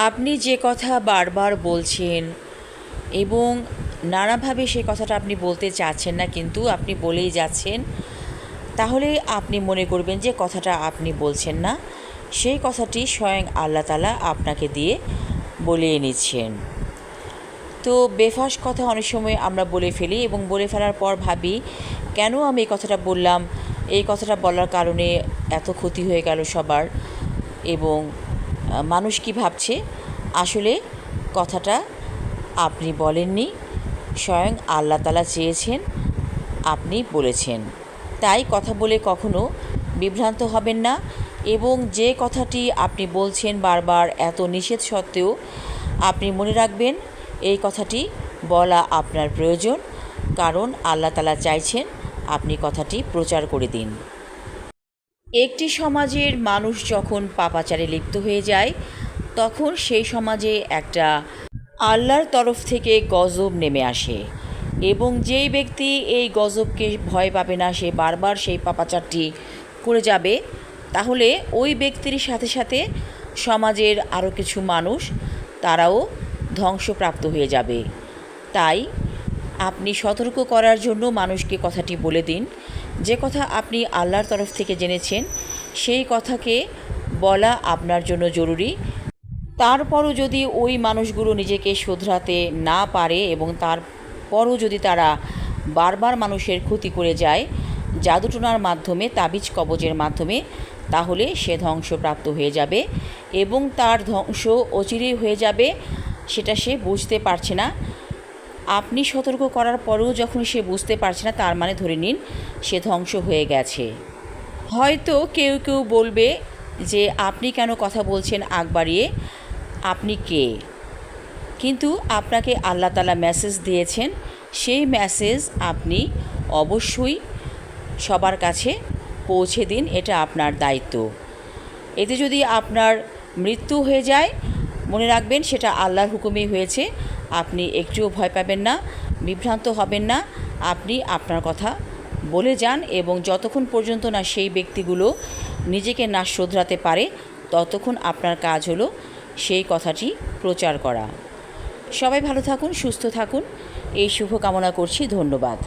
আপনি যে কথা বারবার বলছেন এবং নানাভাবে সেই কথাটা আপনি বলতে চাচ্ছেন না, কিন্তু আপনি বলেই যাচ্ছেন, তাহলে আপনি মনে করবেন যে কথাটা আপনি বলছেন না, সেই কথাটি স্বয়ং আল্লাহ তাআলা আপনাকে দিয়ে বলিয়ে নিচ্ছেন। তো বেফাস কথা অনেক সময় আমরা বলে ফেলি এবং বলে ফেলার পর ভাবি, কেন আমি এই কথাটা বললাম, এই কথাটা বলার কারণে এত ক্ষতি হয়ে গেল সবার, এবং মানুষ কি ভাবছে। আসলে কথাটা আপনি বলেননি, স্বয়ং আল্লাহ তাআলা চেয়েছেন, আপনি বলেছেন। তাই কথা বলে কখনো বিভ্রান্ত হবেন না, এবং যে কথাটি আপনি বলছেন বারবার এত নিষেধ সত্ত্বেও আপনি মনে রাখবেন এই কথাটি বলা আপনার প্রয়োজন, কারণ আল্লাহ তাআলা চাইছেন আপনি কথাটি প্রচার করে দিন। একটি সমাজের মানুষ যখন পাপাচারে লিপ্ত হয়ে যায়, তখন সেই সমাজে একটা আল্লাহর তরফ থেকে গজব নেমে আসে, এবং যেই ব্যক্তি এই গজবকে ভয় পাবে না, সে বারবার সেই পাপাচারটি করে যাবে, তাহলে ওই ব্যক্তির সাথে সাথে সমাজের আরও কিছু মানুষ তারাও ধ্বংসপ্রাপ্ত হয়ে যাবে। তাই আপনি সতর্ক করার জন্য মানুষকে কথাটি বলে দিন, যে কথা আপনি আল্লাহর তরফ থেকে জেনেছেন সেই কথাকে বলা আপনার জন্য জরুরি। তারপরও যদি ওই মানুষগুলো নিজেকে শোধরাতে না পারে এবং তারপরও যদি তারা বারবার মানুষের ক্ষতি করে যায় জাদুটোনার মাধ্যমে, তাবিজ কবজের মাধ্যমে, তাহলে সে ধ্বংসপ্রাপ্ত হয়ে যাবে এবং তার ধ্বংস অচিরেই হয়ে যাবে, সেটা সে বুঝতে পারছে না। আপনি সতর্ক করার পরেও যখন সে বুঝতে পারছে না, তার মানে ধরে নিন সে ধ্বংস হয়ে গেছে। হয়তো কেউ কেউ বলবে যে আপনি কেন কথা বলছেন আগ বাড়িয়ে, আপনি কে? কিন্তু আপনাকে আল্লাহ তাআলা মেসেজ দিয়েছেন, সেই মেসেজ আপনি অবশ্যই সবার কাছে পৌঁছে দিন, এটা আপনার দায়িত্ব। এতে যদি আপনার মৃত্যু হয়ে যায়, মনে রাখবেন সেটা আল্লাহর হুকুমেই হয়েছে। আপনি একটুও ভয় পাবেন না, বিভ্রান্ত হবেন না। আপনি আপনার কথা বলে যান, এবং যতক্ষণ পর্যন্ত না সেই ব্যক্তিগুলো নিজেকে না শোধরাতে পারে, ততক্ষণ আপনার কাজ হলো সেই কথাটি প্রচার করা। সবাই ভালো থাকুন, সুস্থ থাকুন, এই শুভ কামনা করছি। ধন্যবাদ।